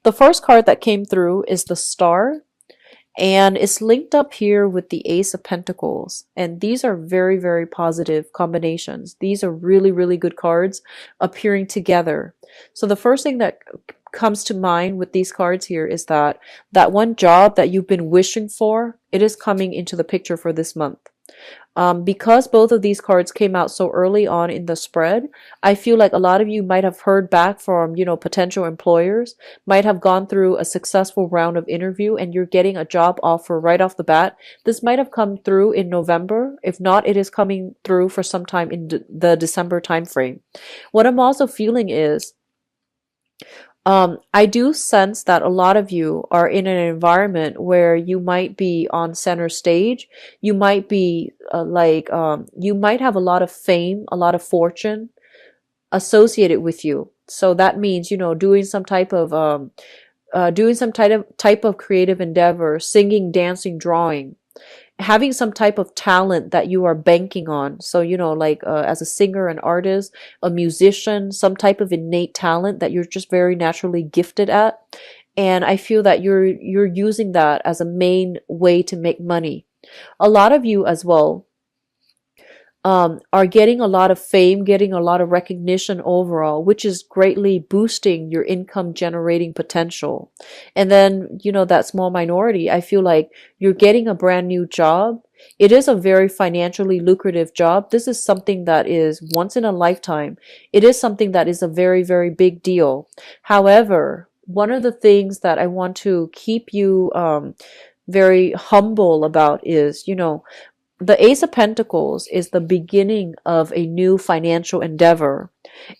The first card that came through is the Star, and it's linked up here with the Ace of Pentacles. And these are very, very positive combinations. These are really, really good cards appearing together. So the first thing that comes to mind with these cards here is that that one job that you've been wishing for, it is coming into the picture for this month. Because both of these cards came out so early on in the spread, I feel like a lot of you might have heard back from, potential employers, might have gone through a successful round of interview, and you're getting a job offer right off the bat. This might have come through in November. If not, it is coming through for some time in the December timeframe. What I'm also feeling is I do sense that a lot of you are in an environment where you might be on center stage. You might be you might have a lot of fame, a lot of fortune associated with you. So that means, doing some type of creative endeavor, singing, dancing, drawing, having some type of talent that you are banking on. So, as a singer, an artist, a musician, some type of innate talent that you're just very naturally gifted at. And I feel that you're using that as a main way to make money. A lot of you as well are getting a lot of fame, getting a lot of recognition overall, which is greatly boosting your income generating potential. And then, that small minority, I feel like you're getting a brand new job. It is a very financially lucrative job. This is something that is once in a lifetime. It is something that is a very, very big deal. However, one of the things that I want to keep you very humble about is, the Ace of Pentacles is the beginning of a new financial endeavor.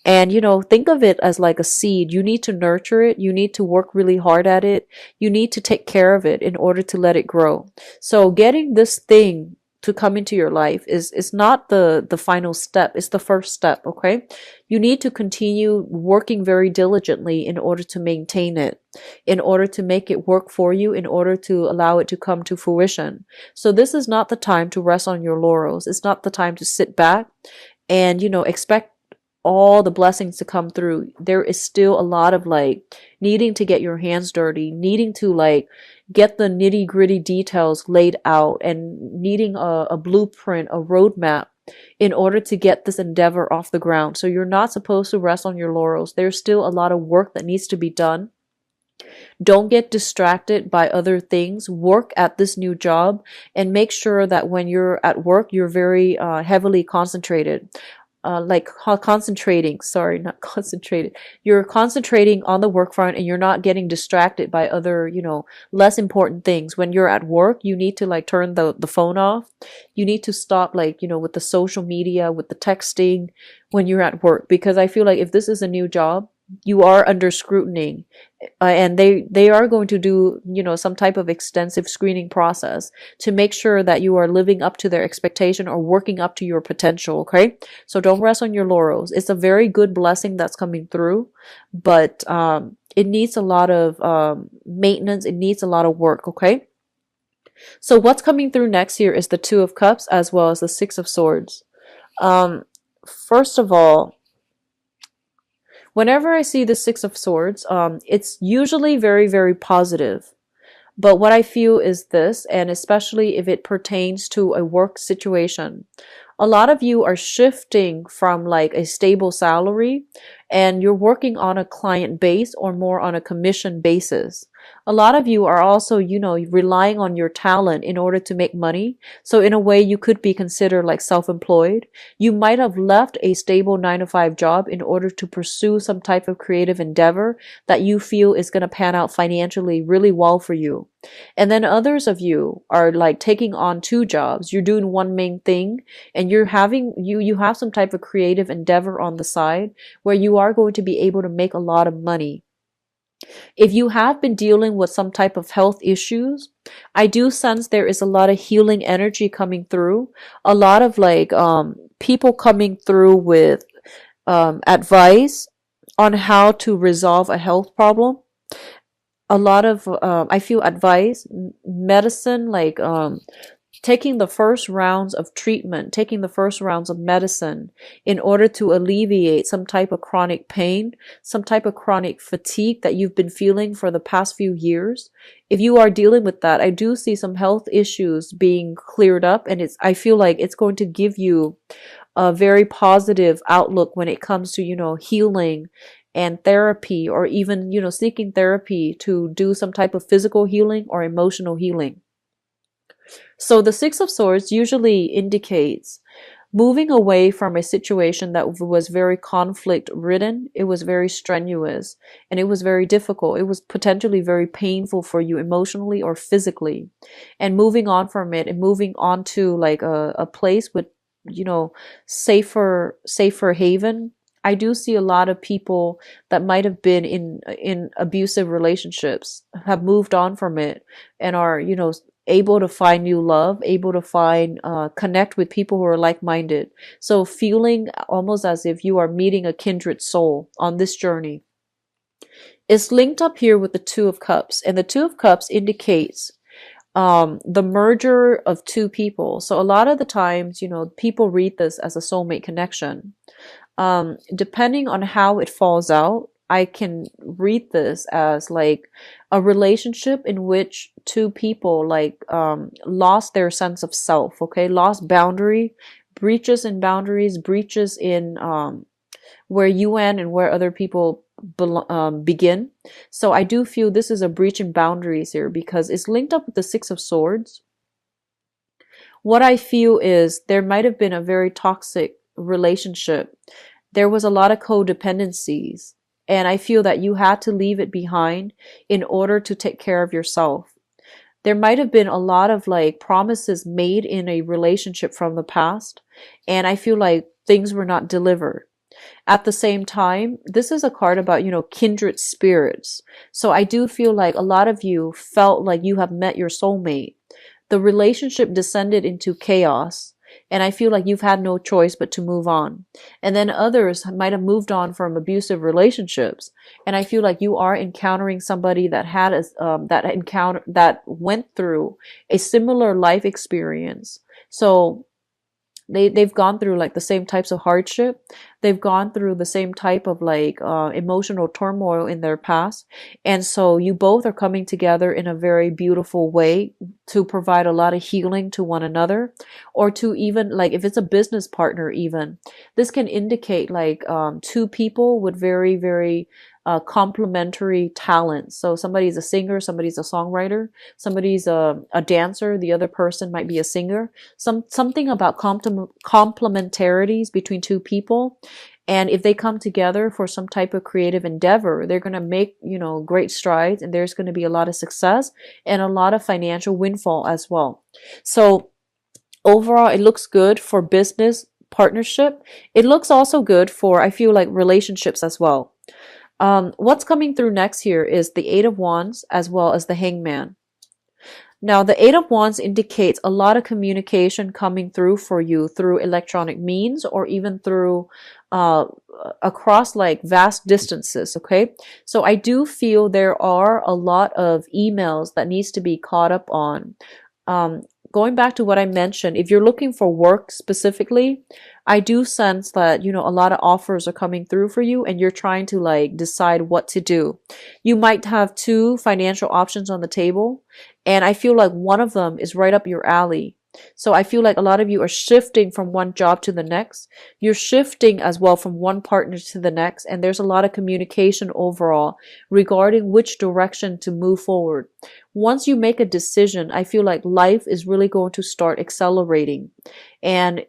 And, think of it as like a seed. You need to nurture it. You need to work really hard at it. You need to take care of it in order to let it grow. So getting this thing to come into your life is not the final step. It's the first step, okay? You need to continue working very diligently in order to maintain it, in order to make it work for you, in order to allow it to come to fruition. So this is not the time to rest on your laurels. It's not the time to sit back and, expect all the blessings to come through. There is still a lot of needing to get your hands dirty, needing to get the nitty gritty details laid out, and needing a blueprint, a roadmap in order to get this endeavor off the ground. So you're not supposed to rest on your laurels. There's still a lot of work that needs to be done. Don't get distracted by other things. Work at this new job and make sure that when you're at work, you're very heavily concentrated. Concentrating, sorry, not concentrated. You're concentrating on the work front and you're not getting distracted by other, less important things. When you're at work, you need to turn the phone off. You need to stop with the social media, with the texting when you're at work, because I feel like if this is a new job, you are under scrutiny, and they are going to do some type of extensive screening process to make sure that you are living up to their expectation or working up to your potential. Okay, so don't rest on your laurels. It's a very good blessing that's coming through, but it needs a lot of maintenance. It needs a lot of work. Okay, so what's coming through next here is the Two of Cups as well as the Six of Swords. First of all, whenever I see the Six of Swords, it's usually very, very positive. But what I feel is this, and especially if it pertains to a work situation, a lot of you are shifting from a stable salary and you're working on a client base or more on a commission basis. A lot of you are also, relying on your talent in order to make money. So in a way, you could be considered self-employed. You might have left a stable 9-to-5 job in order to pursue some type of creative endeavor that you feel is going to pan out financially really well for you. And then others of you are taking on 2 jobs. You're doing one main thing and you have some type of creative endeavor on the side where you are going to be able to make a lot of money. If you have been dealing with some type of health issues, I do sense there is a lot of healing energy coming through. A lot of people coming through with advice on how to resolve a health problem. A lot of I feel advice, medicine, taking the first rounds of treatment, taking the first rounds of medicine in order to alleviate some type of chronic pain, some type of chronic fatigue that you've been feeling for the past few years. If you are dealing with that, I do see some health issues being cleared up, and I feel like it's going to give you a very positive outlook when it comes to, healing and therapy, or even, seeking therapy to do some type of physical healing or emotional healing. So the Six of Swords usually indicates moving away from a situation that was very conflict ridden. It was very strenuous and it was very difficult. It was potentially very painful for you emotionally or physically, and moving on from it and moving on to like a place with, safer haven. I do see a lot of people that might have been in abusive relationships have moved on from it and are, able to find new love, able to find, connect with people who are like-minded. So feeling almost as if you are meeting a kindred soul on this journey. It's linked up here with the Two of Cups, and the Two of Cups indicates the merger of two people. So a lot of the times, people read this as a soulmate connection. Depending on how it falls out, I can read this as like a relationship in which two people like lost their sense of self, okay? Lost boundary, breaches in boundaries, breaches in where you end and where other people begin. So I do feel this is a breach in boundaries here because it's linked up with the Six of Swords. What I feel is there might have been a very toxic relationship. There was a lot of codependencies, and I feel that you had to leave it behind in order to take care of yourself. There might have been a lot of like promises made in a relationship from the past, and I feel like things were not delivered. At the same time, this is a card about, kindred spirits. So I do feel like a lot of you felt like you have met your soulmate. The relationship descended into chaos, and I feel like you've had no choice but to move on. And then others might have moved on from abusive relationships, and I feel like you are encountering somebody that had that went through a similar life experience. So they've gone through like the same types of hardship. They've gone through the same type of like emotional turmoil in their past. And so you both are coming together in a very beautiful way to provide a lot of healing to one another, or to even like if it's a business partner, even this can indicate like two people with very, very complementary talents. So somebody's a singer, somebody's a songwriter, somebody's a dancer, the other person might be a singer. Something about complementarities between two people. And if they come together for some type of creative endeavor, they're going to make, great strides, and there's going to be a lot of success and a lot of financial windfall as well. So overall, it looks good for business partnership. It looks also good for, I feel like, relationships as well. What's coming through next here is the Eight of Wands as well as the Hangman. Now, the Eight of Wands indicates a lot of communication coming through for you through electronic means, or even through across like vast distances, okay? So I do feel there are a lot of emails that needs to be caught up on. Going back to what I mentioned, if you're looking for work specifically, I do sense that, a lot of offers are coming through for you, and you're trying to like decide what to do. You might have two financial options on the table, and I feel like one of them is right up your alley. So I feel like a lot of you are shifting from one job to the next. You're shifting as well from one partner to the next, and there's a lot of communication overall regarding which direction to move forward. Once you make a decision, I feel like life is really going to start accelerating. And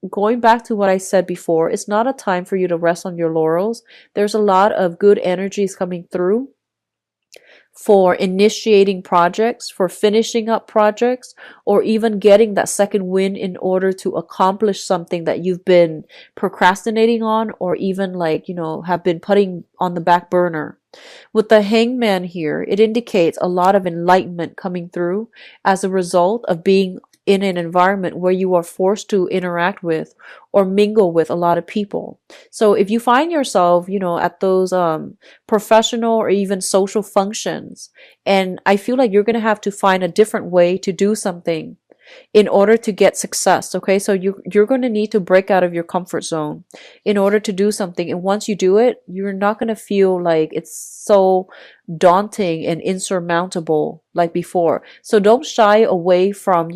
going back to what I said before, it's not a time for you to rest on your laurels. There's a lot of good energies coming through for initiating projects, for finishing up projects, or even getting that second win in order to accomplish something that you've been procrastinating on, or even like, have been putting on the back burner. With the Hangman here, it indicates a lot of enlightenment coming through as a result of being in an environment where you are forced to interact with or mingle with a lot of people. So if you find yourself, at those professional or even social functions, and I feel like you're going to have to find a different way to do something in order to get success. Okay, so you're going to need to break out of your comfort zone in order to do something, and once you do it, you're not going to feel like it's so daunting and insurmountable like before. So don't shy away from,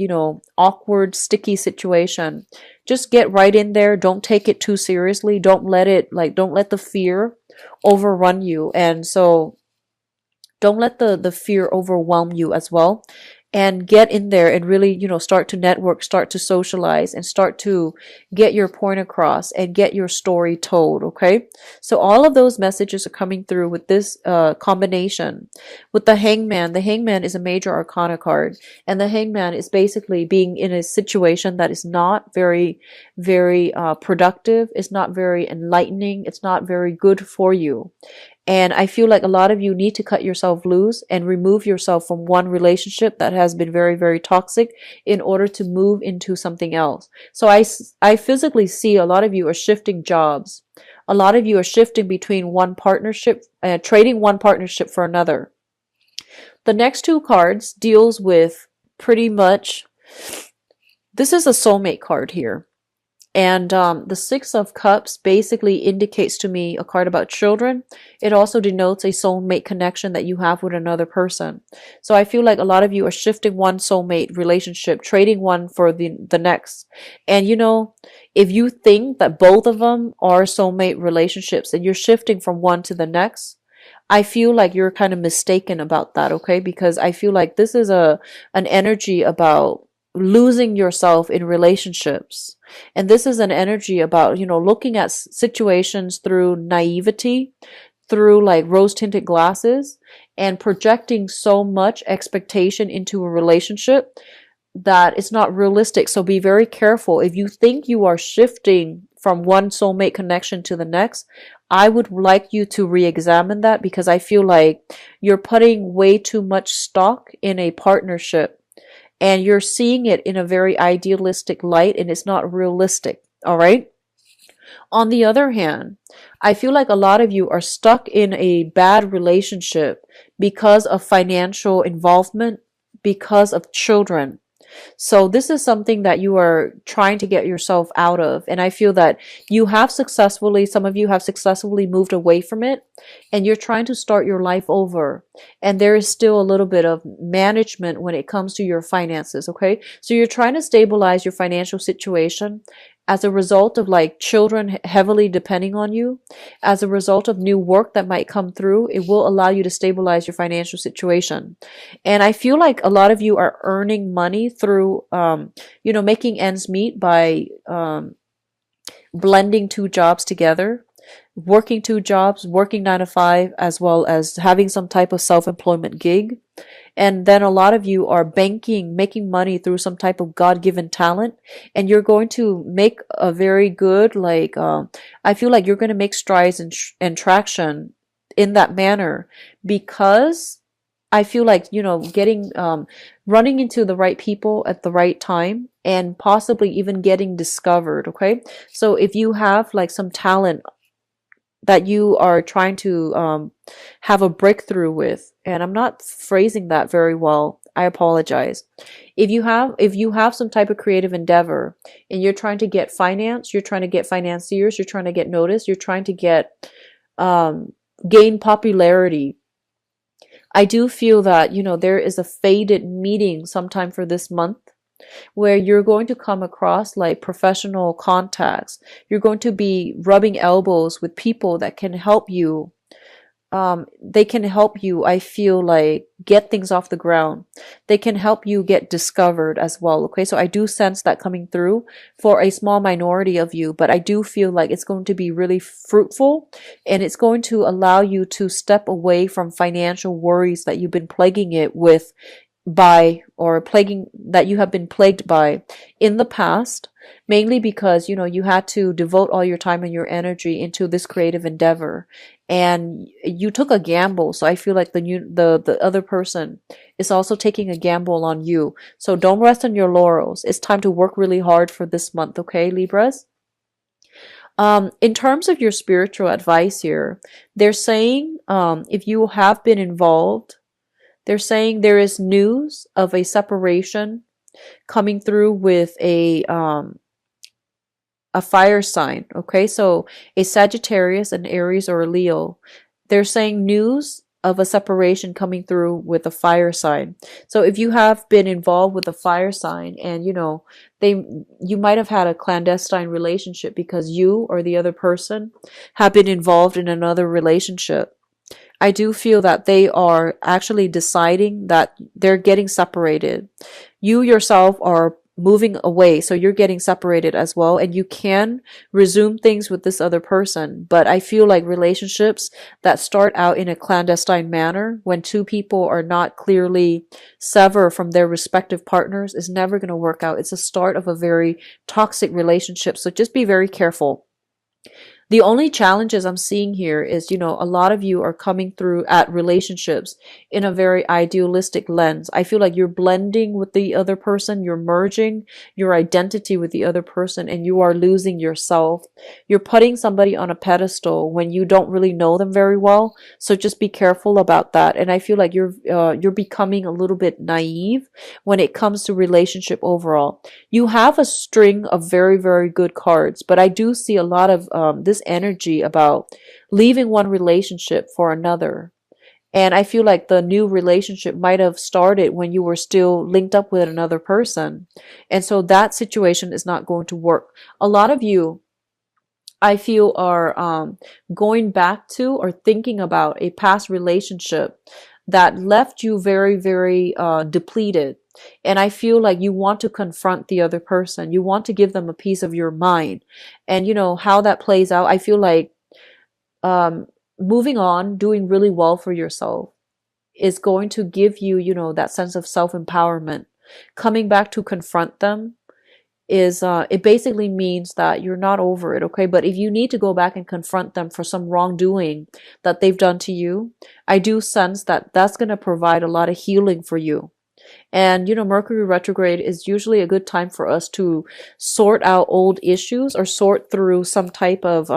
awkward, sticky situation. Just get right in there. Don't take it too seriously. Don't let the fear overrun you. And so don't let the fear overwhelm you as well, and get in there and really, start to network, start to socialize, and start to get your point across and get your story told. Okay, so all of those messages are coming through with this combination with the Hangman. The Hangman is a major arcana card, and the Hangman is basically being in a situation that is not very, very productive. It's not very enlightening. It's not very good for you. And I feel like a lot of you need to cut yourself loose and remove yourself from one relationship that has been very, very toxic in order to move into something else. So I physically see a lot of you are shifting jobs. A lot of you are shifting between one partnership, trading one partnership for another. The next two cards deals with pretty much, this is a soulmate card here. And the Six of Cups basically indicates to me a card about children. It also denotes a soulmate connection that you have with another person. So I feel like a lot of you are shifting one soulmate relationship, trading one for the next. And if you think that both of them are soulmate relationships and you're shifting from one to the next, I feel like you're kind of mistaken about that, okay? Because I feel like this is an energy about losing yourself in relationships. And this is an energy about, looking at situations through naivety, through like rose-tinted glasses, and projecting so much expectation into a relationship that it's not realistic. So be very careful. If you think you are shifting from one soulmate connection to the next, I would like you to re-examine that, because I feel like you're putting way too much stock in a partnership. And you're seeing it in a very idealistic light, and it's not realistic. All right. On the other hand, I feel like a lot of you are stuck in a bad relationship because of financial involvement, because of children. So this is something that you are trying to get yourself out of. And I feel that some of you have successfully moved away from it, and you're trying to start your life over. And there is still a little bit of management when it comes to your finances. Okay. So you're trying to stabilize your financial situation as a result of like children heavily depending on you. As a result of new work that might come through, it will allow you to stabilize your financial situation. And I feel like a lot of you are earning money through, making ends meet by blending two jobs together, working two jobs, working 9 to 5, as well as having some type of self-employment gig. And then a lot of you are making money through some type of God-given talent, and you're going to make a very good, I feel like you're going to make strides and traction in that manner, because I feel like, getting, running into the right people at the right time, and possibly even getting discovered. Okay. So if you have like some talent that you are trying to have a breakthrough with, and I'm not phrasing that very well, I apologize. If you have some type of creative endeavor and you're trying to get finance, you're trying to get financiers, you're trying to get noticed, you're trying to get gain popularity, I do feel that, there is a fated meeting sometime for this month where you're going to come across like professional contacts. You're going to be rubbing elbows with people that can help you. They can help you, I feel like, get things off the ground. They can help you get discovered as well. Okay, so I do sense that coming through for a small minority of you, but I do feel like it's going to be really fruitful, and it's going to allow you to step away from financial worries that you've been plaguing it with that you have been plagued by in the past, mainly because you had to devote all your time and your energy into this creative endeavor, and you took a gamble. So I feel like the other person is also taking a gamble on you. So don't rest on your laurels. It's time to work really hard for this month. Okay, Libras. In terms of your spiritual advice here, they're saying if you have been involved, they're saying there is news of a separation coming through with a fire sign. Okay, so a Sagittarius, an Aries, or a Leo. They're saying news of a separation coming through with a fire sign. So if you have been involved with a fire sign, and you might have had a clandestine relationship because you or the other person have been involved in another relationship. I do feel that they are actually deciding that they're getting separated. You yourself are moving away, so you're getting separated as well, and you can resume things with this other person. But I feel like relationships that start out in a clandestine manner, when two people are not clearly severed from their respective partners, is never going to work out. It's a start of a very toxic relationship. So just be very careful. The only challenges I'm seeing here is, a lot of you are coming through at relationships in a very idealistic lens. I feel like you're blending with the other person, you're merging your identity with the other person, and you are losing yourself. You're putting somebody on a pedestal when you don't really know them very well. So just be careful about that. And I feel like you're becoming a little bit naive when it comes to relationship overall. You have a string of very, very good cards, but I do see a lot of this energy about leaving one relationship for another. And I feel like the new relationship might have started when you were still linked up with another person. And so that situation is not going to work. A lot of you, I feel, are going back to or thinking about a past relationship that left you very, very depleted. And I feel like you want to confront the other person. You want to give them a piece of your mind. And how that plays out, I feel like moving on, doing really well for yourself is going to give you, that sense of self-empowerment. Coming back to confront them is it basically means that you're not over it, okay? But if you need to go back and confront them for some wrongdoing that they've done to you, I do sense that that's going to provide a lot of healing for you. And Mercury retrograde is usually a good time for us to sort out old issues or sort through some type of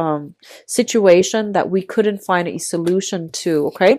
situation that we couldn't find a solution to, okay?